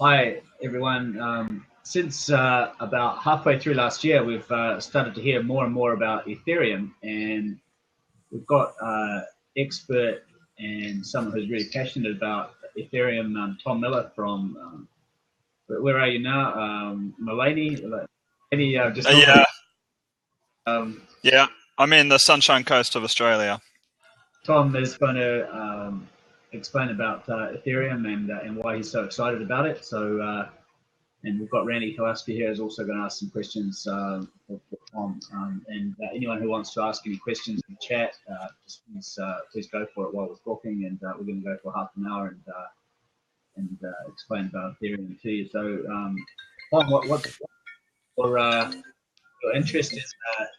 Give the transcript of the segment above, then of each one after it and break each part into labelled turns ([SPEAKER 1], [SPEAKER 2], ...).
[SPEAKER 1] Hi, everyone. Since about halfway through last year, we've started to hear more and more about Ethereum, and we've got expert and someone who's really passionate about Ethereum, Tom Miller from, where are you now? Mulaney? Maybe just talk
[SPEAKER 2] Yeah,
[SPEAKER 1] um,
[SPEAKER 2] yeah. I'm in the Sunshine Coast of Australia.
[SPEAKER 1] Tom is going to explain about Ethereum and why he's so excited about it. And we've got Randy Kalaski here who's also going to ask some questions for Tom. And anyone who wants to ask any questions in the chat, just please go for it while we're talking. And we're going to go for half an hour and explain about Ethereum to you. So, Tom, what's your interest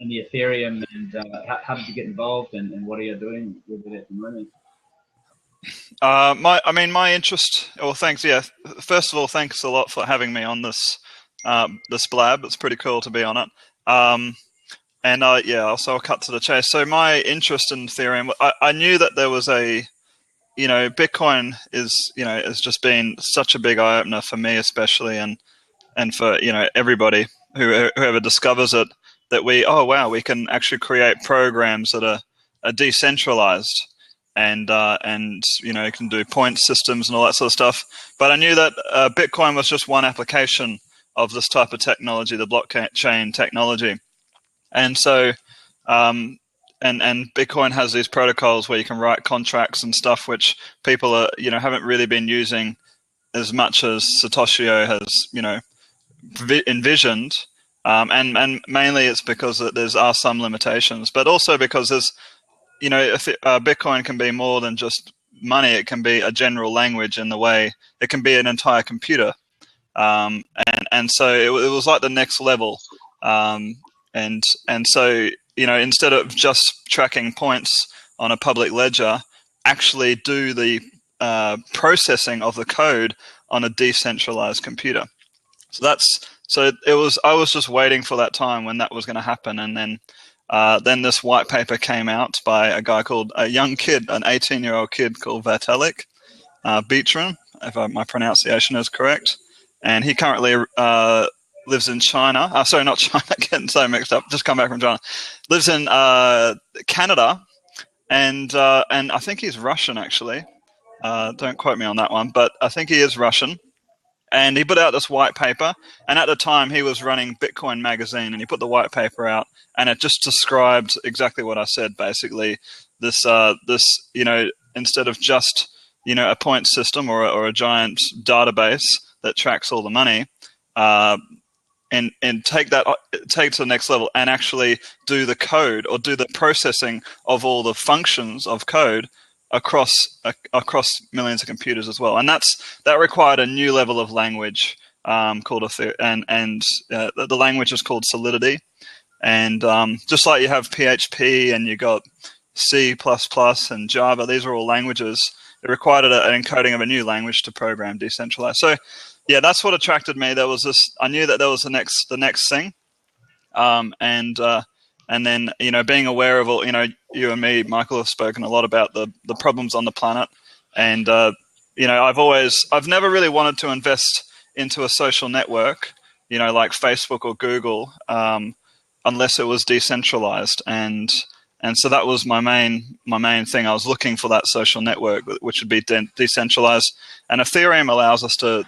[SPEAKER 1] in the Ethereum, and how did you get involved, and what are you doing with it at the moment?
[SPEAKER 2] My interest. Well, thanks. Yeah. First of all, thanks a lot for having me on this blab. It's pretty cool to be on it. Also I'll cut to the chase. So my interest in Ethereum, I knew that there was Bitcoin has just been such a big eye opener for me, especially, and for everybody whoever discovers it, that we can actually create programs that are decentralized, and can do point systems and all that sort of stuff. But I knew that Bitcoin was just one application of this type of technology, the blockchain technology. And so and Bitcoin has these protocols where you can write contracts and stuff, which people haven't really been using as much as Satoshi has envisioned. And mainly it's because there are some limitations, but also because if Bitcoin can be more than just money. It can be a general language in the way it can be an entire computer. And so it was like the next level. And so, instead of just tracking points on a public ledger, actually do the processing of the code on a decentralized computer. I was just waiting for that time when that was going to happen. And then this white paper came out by a young kid, an 18-year-old kid called Vitalik Buterin, if my pronunciation is correct. And he currently lives in China. Sorry, not China, getting so mixed up. Just come back from China. Lives in Canada, and I think he's Russian, actually. Don't quote me on that one, but I think he is Russian. And he put out this white paper, and at the time he was running Bitcoin magazine, and he put the white paper out, and it just described exactly what I said. Basically, this instead of just a point system or a giant database that tracks all the money, and take it to the next level and actually do the code or do the processing of all the functions of code across millions of computers as well. And that required a new level of language called Ethereum, and the language is called Solidity. And just like you have PHP and you got C++ and Java, these are all languages. It required an encoding of a new language to program decentralized. So yeah, that's what attracted me. I knew that there was the next thing, and then being aware of all, you and me, Michael, have spoken a lot about the problems on the planet, and I've never really wanted to invest into a social network, like Facebook or Google, unless it was decentralized, and so that was my main thing. I was looking for that social network which would be decentralized, and Ethereum allows us to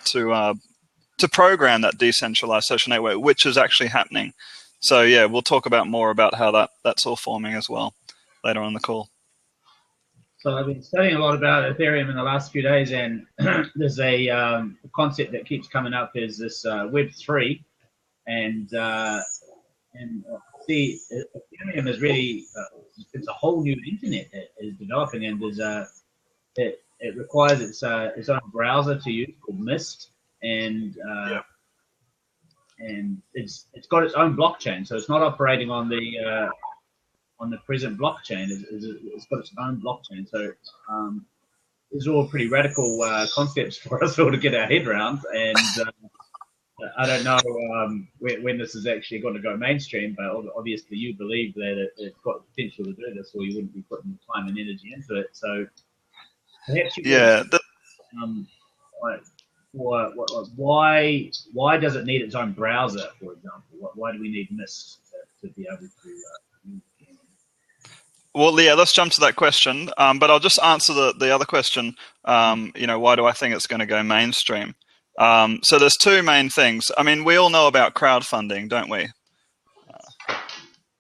[SPEAKER 2] program that decentralized social network, which is actually happening. So yeah, we'll talk more about how that's all forming as well later on in the call.
[SPEAKER 1] So I've been studying a lot about Ethereum in the last few days, and there's a concept that keeps coming up is this Web3, and see, Ethereum is really it's a whole new internet that is developing, and it requires its own browser to use called Mist, and and it's got its own blockchain, so it's not operating on the present blockchain. It's got its own blockchain, so these are all pretty radical concepts for us all to get our head around, and I don't know when this is actually going to go mainstream, but obviously you believe that it's got the potential to do this, or you wouldn't be putting the time and energy into it. So perhaps you could why does it need its own browser, for example? Why do we need Mist to be able to use Ethereum?
[SPEAKER 2] Well, yeah, let's jump to that question. But I'll just answer the other question. Why do I think it's going to go mainstream? So there's two main things. I mean, we all know about crowdfunding, don't we?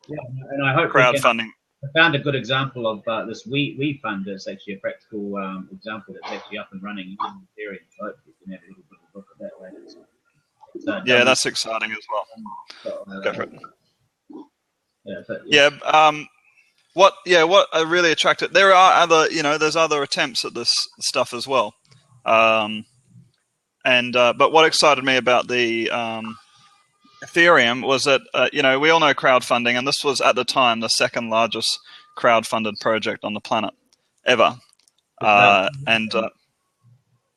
[SPEAKER 1] Yeah, and I hope
[SPEAKER 2] crowdfunding.
[SPEAKER 1] I found a good example of this We Fund. It's actually a practical example that's actually up and running using Ethereum. So hopefully we can have a little bit of a look at that later.
[SPEAKER 2] Yeah, that's exciting as well. Go for it. What really attracted, there are other, there's other attempts at this stuff as well. But what excited me about the Ethereum was that, we all know crowdfunding, and this was at the time the second largest crowdfunded project on the planet ever.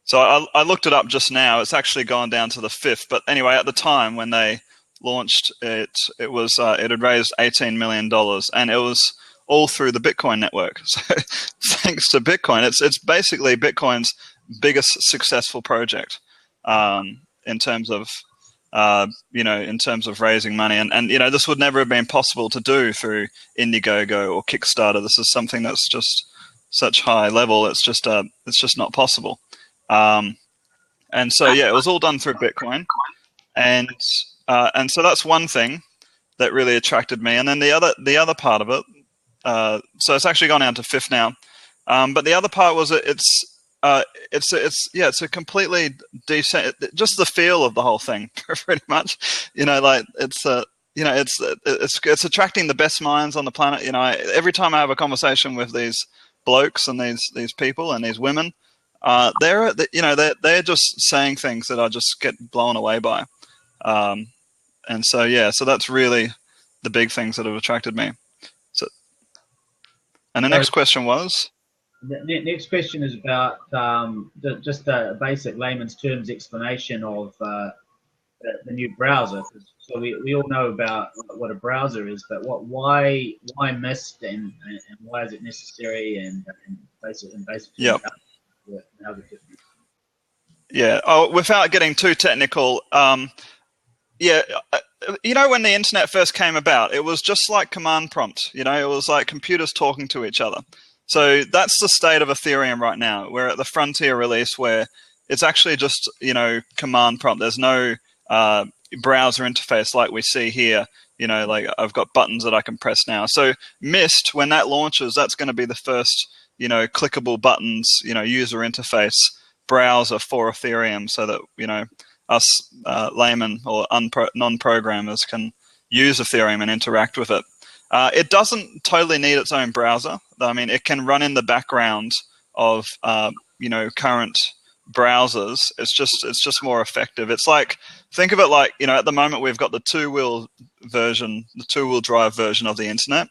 [SPEAKER 2] So I looked it up just now. It's actually gone down to the fifth. But anyway, at the time when they launched it, it had raised $18 million, and it was all through the Bitcoin network. So thanks to Bitcoin, it's basically Bitcoin's biggest successful project in terms of raising money. And this would never have been possible to do through Indiegogo or Kickstarter. This is something that's just such high level. It's just not possible. And so it was all done through Bitcoin, and so that's one thing that really attracted me. And then the other part of it. So it's actually gone down to fifth now, but the other part was it's a completely decent, just the feel of the whole thing, pretty much. It's attracting the best minds on the planet. Every time I have a conversation with these blokes and these people and these women, they're just saying things that I just get blown away by, and so that's really the big things that have attracted me. And the next question was?
[SPEAKER 1] The next question is about just a basic layman's terms explanation of the new browser. So we all know about what a browser is, but why Mist and why is it necessary, and basically
[SPEAKER 2] yep.
[SPEAKER 1] how's it different?
[SPEAKER 2] Yeah. Oh, without getting too technical, when the internet first came about, it was just like command prompt. It was like computers talking to each other. So that's the state of Ethereum right now. We're at the frontier release where it's actually just, command prompt. There's no browser interface like we see here. Like I've got buttons that I can press now. So Mist, when that launches, that's going to be the first, clickable buttons, user interface browser for Ethereum, so that, us laymen or non-programmers can use Ethereum and interact with it. It doesn't totally need its own browser. I mean, it can run in the background of current browsers. It's just more effective. It's like, think of it like, at the moment we've got the two-wheel drive version of the internet,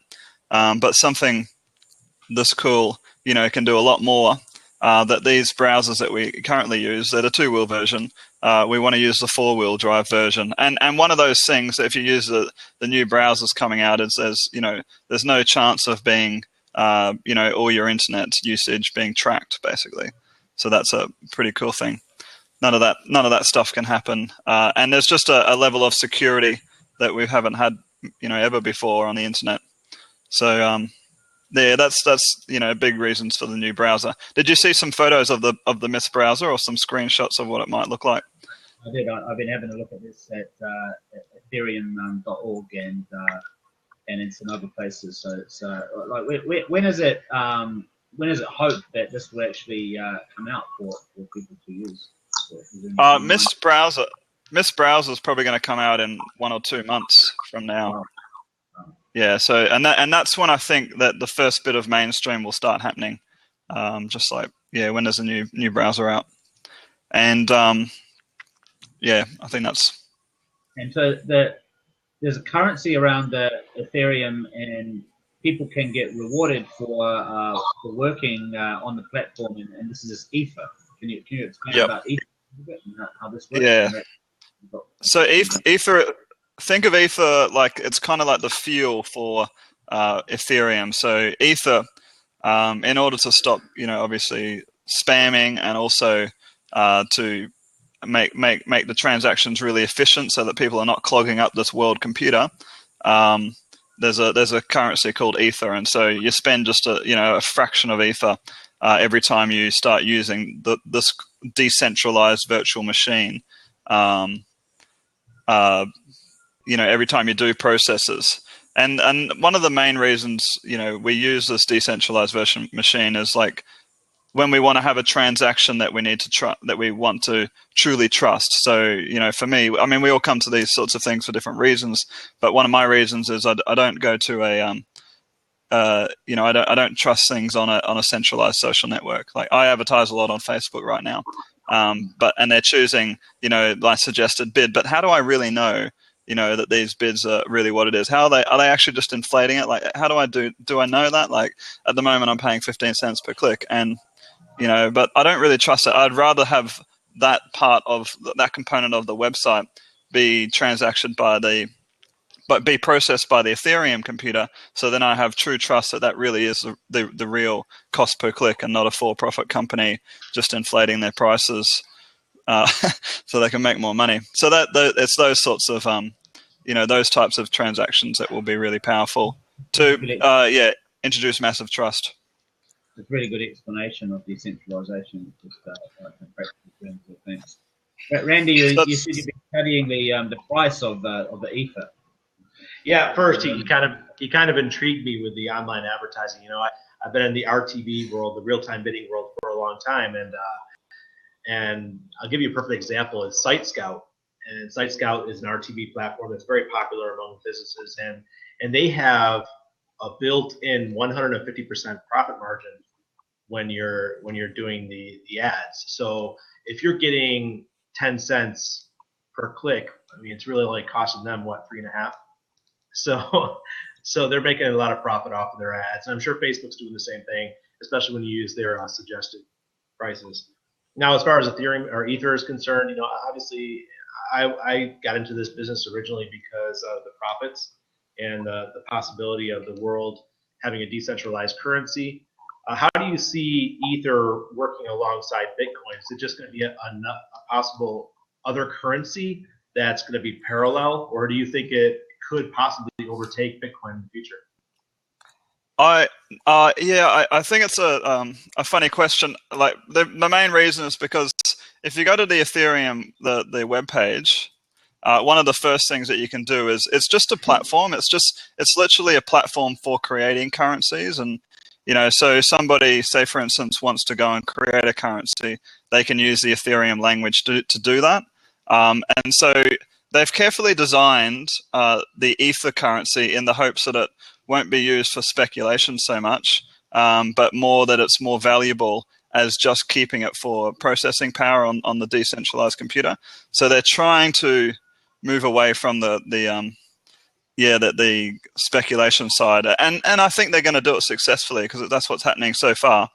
[SPEAKER 2] but something this cool, can do a lot more. That these browsers that we currently use, they're the two-wheel version. We want to use the four-wheel drive version. And one of those things, if you use the new browsers coming out, is there's no chance of being, all your internet usage being tracked, basically. So that's a pretty cool thing. None of that stuff can happen. And there's just a level of security that we haven't had, ever before on the internet. So, that's big reasons for the new browser. Did you see some photos of the Mist browser or some screenshots of what it might look like?
[SPEAKER 1] I did. I've been having a look at this at Ethereum.org and in some other places. So it's when is it hoped that this will actually come out for people to use?
[SPEAKER 2] Mist browser is probably going to come out in 1 or 2 months from now. Yeah, so and that's when I think that the first bit of mainstream will start happening. Just like when there's a new browser out, and I think that's.
[SPEAKER 1] And so there's a currency around the Ethereum, and people can get rewarded for working on the platform, and this is just Ether. Can you explain about Ether and how this works?
[SPEAKER 2] Yeah. So Ether. Think of Ether like it's kind of like the fuel for Ethereum. So Ether, in order to stop, obviously spamming, and also to, make the transactions really efficient so that people are not clogging up this world computer, there's a currency called Ether, and so you spend just a fraction of Ether every time you start using this decentralized virtual machine. Every time you do processes. And one of the main reasons, we use this decentralized virtual machine is like when we want to have a transaction that we need to that we want to truly trust. So, for me, I mean, we all come to these sorts of things for different reasons, but one of my reasons is I don't go to I don't trust things on a centralized social network. Like I advertise a lot on Facebook right now, and they're choosing, my suggested bid. But how do I really know, that these bids are really what it is? Are they actually just inflating it? Like, how do I know that? Like at the moment, I'm paying 15 cents per click, and but I don't really trust it. I'd rather have that part of that component of the website be be processed by the Ethereum computer. So then I have true trust that really is the real cost per click and not a for-profit company just inflating their prices so they can make more money. So it's those sorts of those types of transactions that will be really powerful to introduce massive trust.
[SPEAKER 1] It's a really good explanation of decentralization, just in practical terms of things. But Randy, you said you've been studying the price of the Ether.
[SPEAKER 3] Yeah, first he kind of intrigued me with the online advertising. I've been in the RTB world, the real-time bidding world, for a long time, and I'll give you a perfect example. It's Site Scout, and Site Scout is an RTB platform that's very popular among businesses, and they have a built-in 150% profit margin when you're doing the ads. So if you're getting 10 cents per click, I mean, it's really only costing them what, 3.5. So they're making a lot of profit off of their ads. And I'm sure Facebook's doing the same thing, especially when you use their suggested prices. Now, as far as Ethereum or Ether is concerned, obviously I got into this business originally because of the profits and the possibility of the world having a decentralized currency. How do you see Ether working alongside Bitcoin? Is it just going to be a possible other currency that's going to be parallel, or do you think it could possibly overtake Bitcoin in the future?
[SPEAKER 2] I think it's a funny question. Like the main reason is because if you go to the Ethereum the web page, one of the first things that you can do is it's just a platform. It's literally a platform for creating currencies, and so somebody, say for instance, wants to go and create a currency, they can use the Ethereum language to do that, and so they've carefully designed the Ether currency in the hopes that it won't be used for speculation so much, but more that it's more valuable as just keeping it for processing power on the decentralized computer. So they're trying to move away from the speculation side, and I think they're going to do it successfully because that's what's happening so far.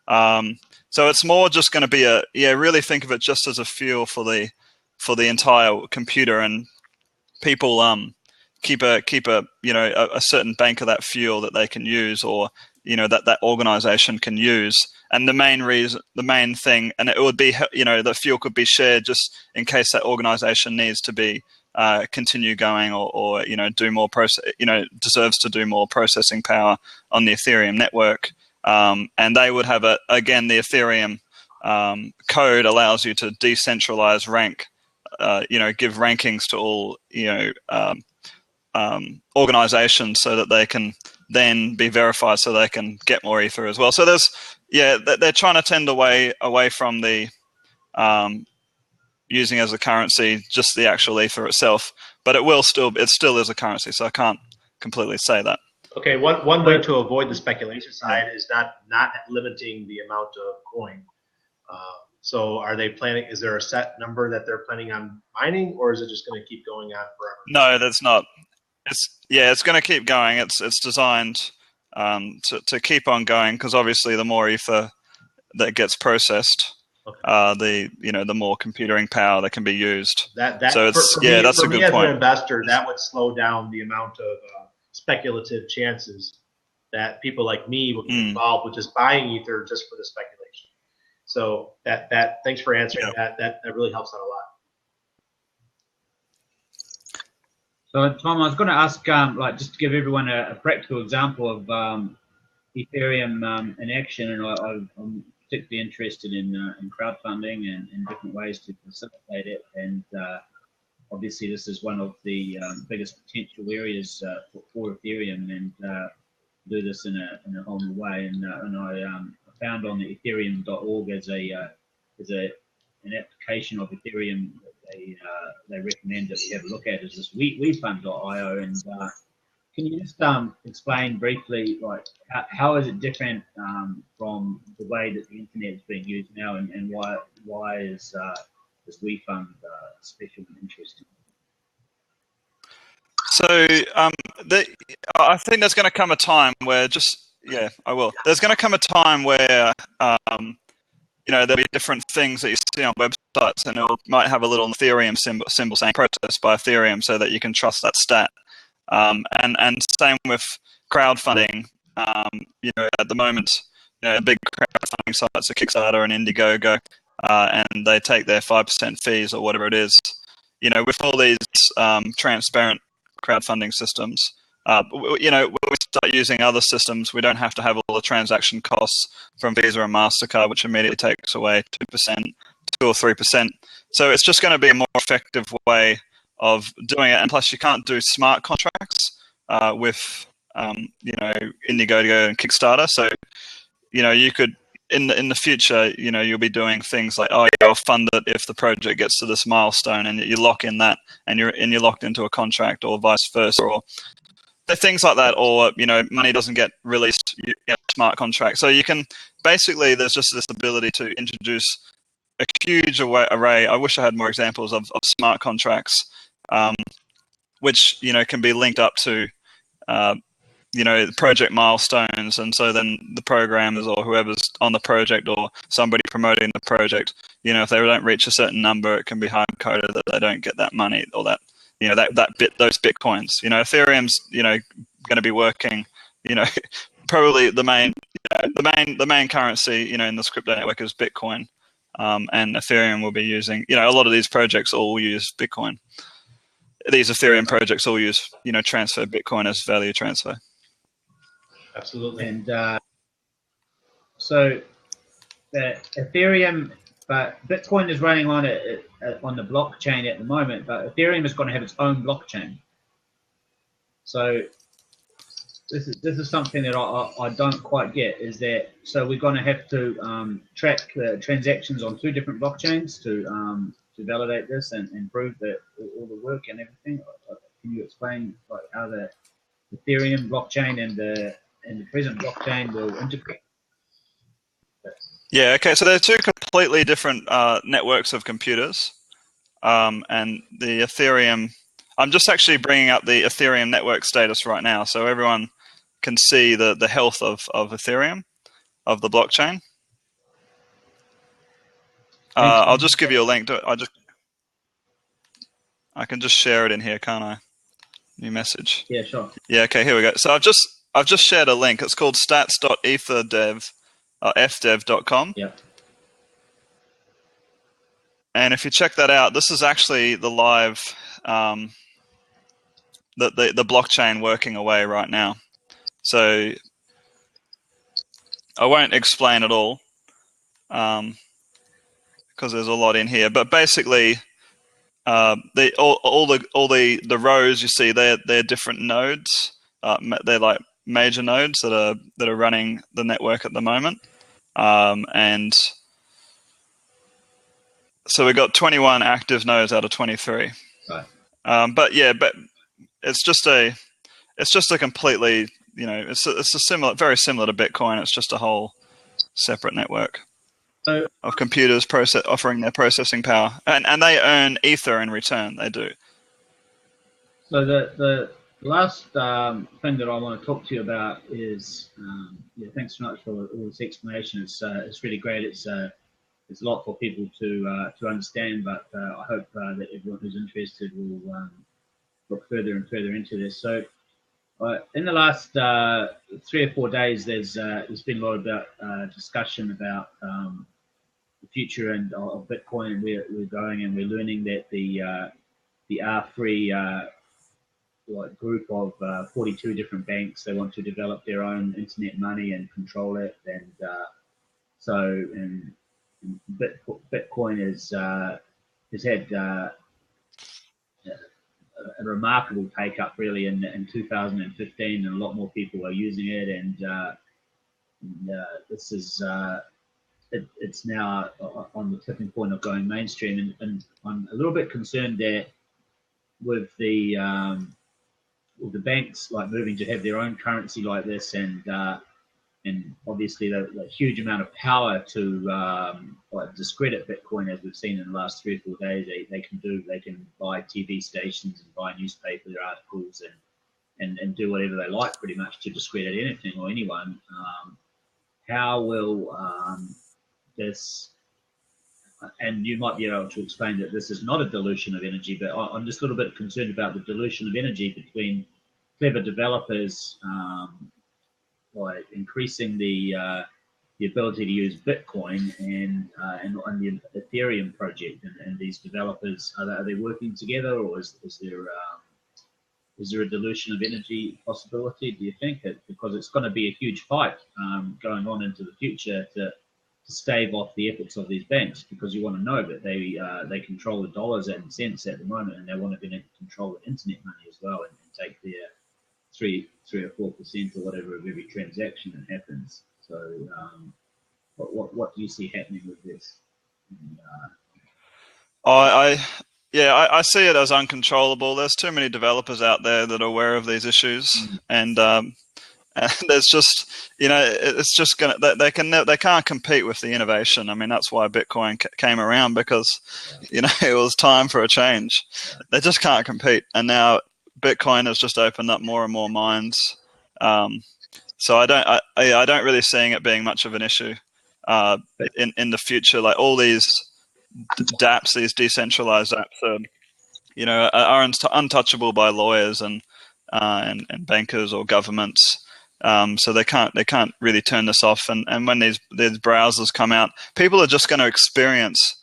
[SPEAKER 2] So it's more just going to be really think of it just as a fuel for the entire computer, and people keep a certain bank of that fuel that they can use, or that organization can use. And the main thing, and it would be the fuel could be shared just in case that organization needs to be continue going, or do more deserves to do more processing power on the Ethereum network. And they would have again, the Ethereum code allows you to decentralize rank, give rankings to all, organizations so that they can then be verified so they can get more Ether as well. So they're trying to tend away from the using as a currency just the actual Ether itself, but it still is a currency, so I can't completely say that.
[SPEAKER 3] Okay, one way to avoid the speculation side is not limiting the amount of coin. So are they planning, is there a set number that they're planning on mining, or is it just going to keep going on forever?
[SPEAKER 2] No, that's not. It's going to keep going. It's designed to keep on going, because obviously the more Ether that gets processed, okay, the more computing power that can be used.
[SPEAKER 3] That's a good point. As an investor, that would slow down the amount of speculative chances that people like me will get involved with just buying Ether just for the speculation. So that thanks for answering that. That really helps out a lot.
[SPEAKER 1] So, Tom, I was going to ask, like, just to give everyone a practical example of Ethereum in action, and I'm particularly interested in crowdfunding and different ways to facilitate it. And obviously, this is one of the biggest potential areas for Ethereum, and do this in a whole new way. And I found on the Ethereum.org as an application of Ethereum that they recommend that we have a look at is this WeFund.io. And can you just explain briefly, like, how is it different from the way that the internet is being used now, and why is this WeFund special and interesting?
[SPEAKER 2] So I think there's going to come a time where I will. There's going to come a time where there'll be different things that you see on websites, and it might have a little Ethereum symbol saying "processed by Ethereum," so that you can trust that stat. And same with crowdfunding. At the moment, big crowdfunding sites are Kickstarter and Indiegogo, and they take their 5% fees or whatever it is. With all these transparent crowdfunding systems, when we start using other systems, we don't have to have all the transaction costs from Visa and MasterCard, which immediately takes away 2%, 2 or 3%. So it's just going to be a more effective way of doing it. And plus, you can't do smart contracts with Indiegogo and Kickstarter. So you could in the future, you'll be doing things like, you'll fund it if the project gets to this milestone, and you lock in that, and you're locked into a contract, or vice versa, or things like that, or money doesn't get released, you get a smart contract. So you can basically, there's just this ability to introduce a huge array. I wish I had more examples of smart contracts, which can be linked up to project milestones, and so then the programmers or whoever's on the project or somebody promoting the project, if they don't reach a certain number, it can be hard coded that they don't get that money, or that those bitcoins. Ethereum's going to be working. Probably the main currency in this crypto network is Bitcoin, and Ethereum will be using. A lot of these projects all use Bitcoin. These Ethereum projects all use transfer Bitcoin as value transfer.
[SPEAKER 3] Absolutely.
[SPEAKER 1] And so the Ethereum, but Bitcoin is running on the blockchain at the moment, but Ethereum is going to have its own blockchain. So this is something that I don't quite get. Is that so we're going to have to track the transactions on 2 different blockchains to validate this and prove that all the work and everything? Can you explain how the Ethereum blockchain and the present blockchain will integrate?
[SPEAKER 2] Yeah, okay, so they're 2 completely different networks of computers, and the Ethereum, I'm just actually bringing up the Ethereum network status right now, so everyone can see the health of Ethereum, of the blockchain. I'll just give you a link to it. I can just share it in here, can't I? New message.
[SPEAKER 1] Yeah, sure.
[SPEAKER 2] Yeah, okay, here we go. So I've just shared a link. It's called stats.etherdev.fdev.com.
[SPEAKER 1] Yeah.
[SPEAKER 2] And if you check that out, this is actually the live the blockchain working away right now. So I won't explain it all because there's a lot in here. But basically, all the rows you see, they're different nodes. They're like major nodes that are running the network at the moment, and so we've got 21 active nodes out of 23.
[SPEAKER 1] Right.
[SPEAKER 2] But it's just a completely, it's a very similar to Bitcoin. It's just a whole separate network of computers offering their processing power, and they earn Ether in return. They do. So
[SPEAKER 1] the last thing that I want to talk to you about is, thanks so much for all this explanation. It's really great. It's a lot for people to understand, but I hope that everyone who's interested will look further and further into this. So in the last 3 or 4 days, there's been a lot about discussion about the future of Bitcoin and where we're going, and we're learning that the R3 like group of 42 different banks. They want to develop their own internet money and control it, and Bitcoin has had a remarkable take up really in 2015, and a lot more people are using it, and this is it's now on the tipping point of going mainstream, and I'm a little bit concerned that with the banks like moving to have their own currency like this, and obviously the huge amount of power to like discredit Bitcoin, as we've seen in the last 3 or 4 days. They can buy TV stations and buy newspaper articles and do whatever they like pretty much to discredit anything or anyone. How will this, and you might be able to explain that this is not a dilution of energy, but I'm just a little bit concerned about the dilution of energy between clever developers like increasing the ability to use Bitcoin and the Ethereum project, and these developers, are they working together, or is there a dilution of energy possibility, do you think? Because it's going to be a huge fight going on into the future to stave off the efforts of these banks, because you want to know that they control the dollars and cents at the moment, and they want to control the internet money as well, and take their 3 or 4% or whatever of every transaction that happens. So what do you see happening with this?
[SPEAKER 2] I see it as uncontrollable. There's too many developers out there that are aware of these issues, and there's just, it's just gonna, they can't compete with the innovation. I mean, that's why Bitcoin came around, because it was time for a change. They just can't compete, and now Bitcoin has just opened up more and more minds. So I don't really seeing it being much of an issue in the future. Like all these dApps, these decentralized apps, are untouchable by lawyers and bankers or governments. So they can't really turn this off. And when these browsers come out, people are just going to experience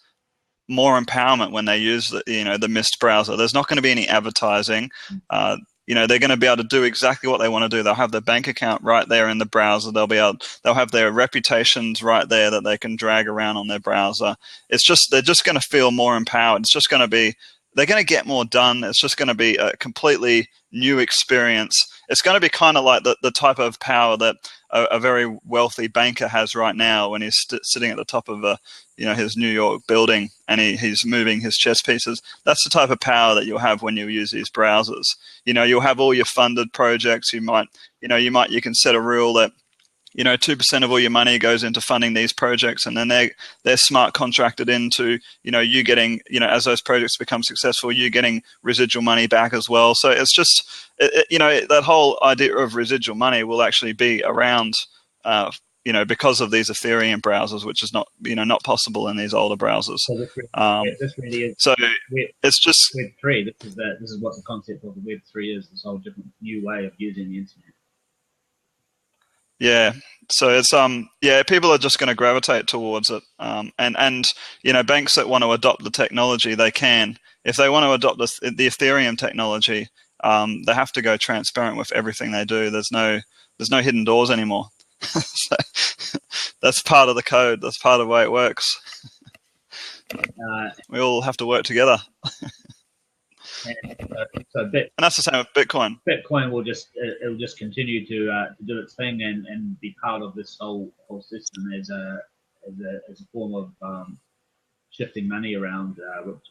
[SPEAKER 2] more empowerment when they use the Mist browser. There's not going to be any advertising. They're going to be able to do exactly what they want to do. They'll have their bank account right there in the browser. They'll have their reputations right there that they can drag around on their browser. They're just going to feel more empowered. It's just going to be, they're going to get more done. It's just going to be a completely new experience. It's going to be kind of like the type of power that a very wealthy banker has right now when he's sitting at the top of his New York building, and he's moving his chess pieces. That's the type of power that you'll have when you use these browsers. You'll have all your funded projects. You can set a rule that 2% of all your money goes into funding these projects, and then they're smart contracted into you getting, as those projects become successful, you getting residual money back as well. So it's just that whole idea of residual money will actually be around because of these Ethereum browsers, which is not possible in these older browsers.
[SPEAKER 1] So this really is.
[SPEAKER 2] So it's just
[SPEAKER 1] Web3. This is what the concept of the Web3 is. This whole different new way of using the internet.
[SPEAKER 2] Yeah, so it's people are just going to gravitate towards it, and banks that want to adopt the technology, they can. If they want to adopt the Ethereum technology, they have to go transparent with everything they do. There's no hidden doors anymore. So that's part of the code. That's part of the way it works. We all have to work together.
[SPEAKER 1] And
[SPEAKER 2] that's the same with Bitcoin.
[SPEAKER 1] Bitcoin will just continue to do its thing and be part of this whole system as a form of shifting money around,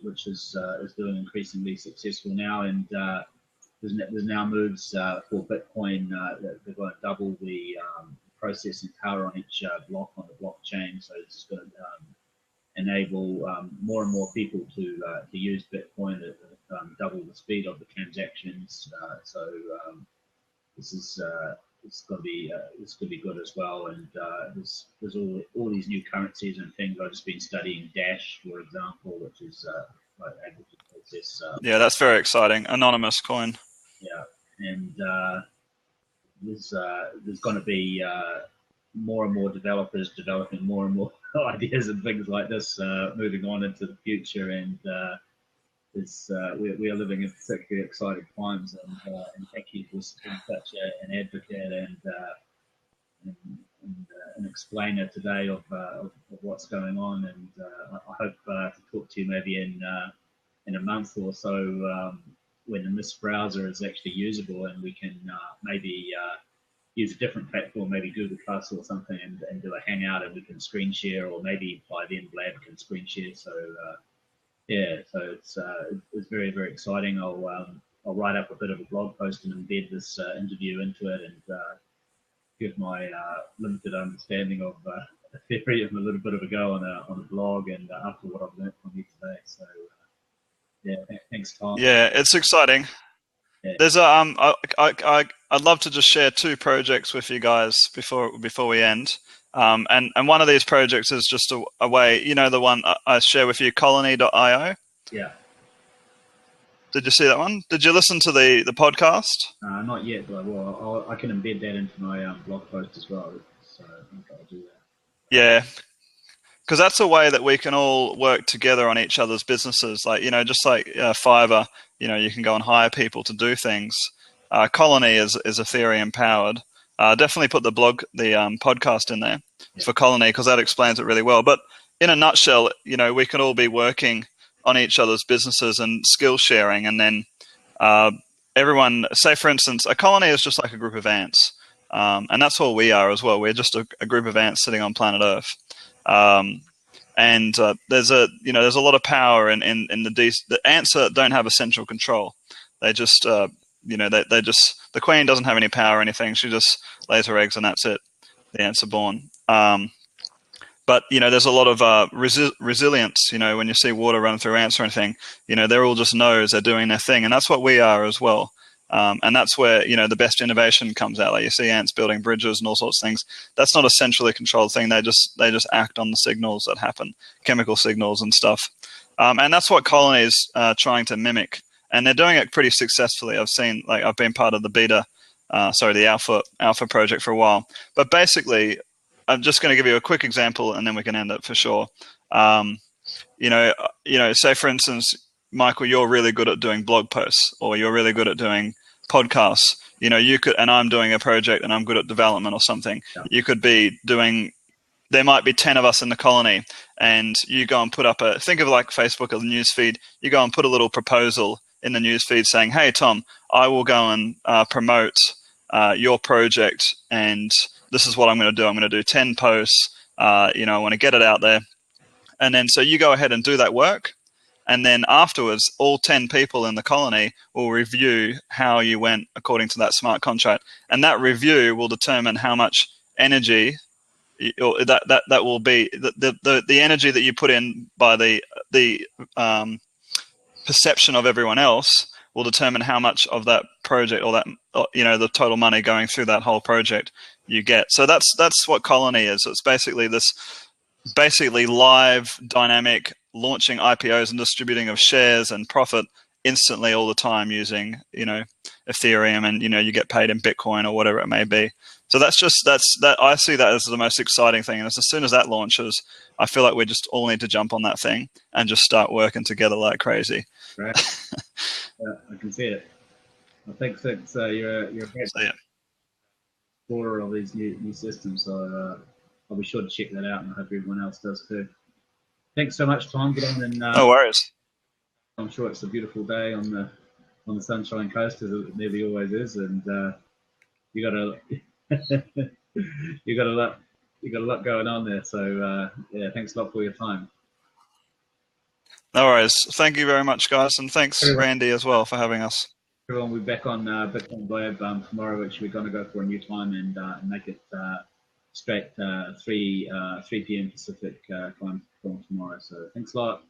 [SPEAKER 1] which is doing increasingly successful now. And there's now moves for Bitcoin that they're going to double the processing power on each block on the blockchain. So it's going to enable more and more people to use Bitcoin at double the speed of the transactions. So this is it's going to be good as well. And there's all these new currencies and things. I've just been studying Dash, for example, which is able to process.
[SPEAKER 2] Yeah, that's very exciting. Anonymous coin.
[SPEAKER 1] Yeah, and there's going to be more and more developers developing more and more ideas and things like this moving on into the future, and we are living in particularly exciting times, and thank you for being such an advocate and an explainer today of what's going on. And I hope to talk to you maybe in a month or so when this browser is actually usable, and we can maybe use a different platform, maybe Google Plus or something, and do a hangout, and we can screen share, or maybe by then Blab can screen share. So so it's very, very exciting. I'll write up a bit of a blog post and embed this interview into it, and give my limited understanding of Ethereum a little bit of a go on a blog, and after what I've learned from you today. So thanks, Tom.
[SPEAKER 2] Yeah, it's exciting.
[SPEAKER 1] Yeah.
[SPEAKER 2] There's I'd love to just share 2 projects with you guys before we end. And one of these projects is just a way, the one I share with you, colony.io.
[SPEAKER 1] Yeah.
[SPEAKER 2] Did you see that one? Did you listen to the podcast?
[SPEAKER 1] Not yet, but I can embed that into my blog post as well. So I think I'll do that.
[SPEAKER 2] Yeah. Because that's a way that we can all work together on each other's businesses. Like, just like Fiverr, you can go and hire people to do things. Colony is Ethereum powered. Definitely put the podcast in there for Colony, because that explains it really well. But in a nutshell, we can all be working on each other's businesses and skill sharing. And then everyone, say for instance, a colony is just like a group of ants. And that's all we are as well. We're just a group of ants sitting on planet Earth. And there's a lot of power in the ants don't have a central control. They just they just, the queen doesn't have any power or anything. She just lays her eggs and that's it. The ants are born. But there's a lot of resilience. When you see water run through ants or anything, they're all just knows they're doing their thing, and that's what we are as well. And that's where the best innovation comes out. Like you see ants building bridges and all sorts of things. That's not a centrally controlled thing. They just act on the signals that happen, chemical signals and stuff. And that's what Colony is trying to mimic, and they're doing it pretty successfully. I've been part of the alpha project for a while. But basically, I'm just going to give you a quick example, and then we can end it for sure. Say for instance, Michael, you're really good at doing blog posts, or you're really good at doing podcasts. You could, and I'm doing a project and I'm good at development or something. Yeah. You could be doing, there might be 10 of us in the colony, and you go and put up think of like Facebook, a news feed. You go and put a little proposal in the news feed saying, hey, Tom, I will go and promote your project, and this is what I'm going to do. I'm going to do 10 posts. I want to get it out there. And then so you go ahead and do that work. And then afterwards, all 10 people in the colony will review how you went according to that smart contract. And that review will determine how much energy that will be the energy that you put in by the perception of everyone else will determine how much of that project, or that the total money going through that whole project you get. So that's what Colony is. It's basically live, dynamic, launching IPOs and distributing of shares and profit instantly all the time using Ethereum, and you get paid in Bitcoin or whatever it may be. So that's I see that as the most exciting thing. And as soon as that launches, I feel like we just all need to jump on that thing and just start working together like crazy.
[SPEAKER 1] Right. Yeah, I can see it. I think you're a great explorer of these new systems. So I'll be sure to check that out, and I hope everyone else does too. Thanks so much, Tom. Get on and
[SPEAKER 2] no worries.
[SPEAKER 1] I'm sure it's a beautiful day on the Sunshine Coast, as it nearly always is, and you got a lot going on there. So thanks a lot for your time.
[SPEAKER 2] No worries. Thank you very much, guys, and thanks Randy as well for having us.
[SPEAKER 1] Everyone, we'll be back on Bitcoin Blab tomorrow, which we're going to go for a new time and make it straight 3 p.m. Pacific time tomorrow. So thanks a lot.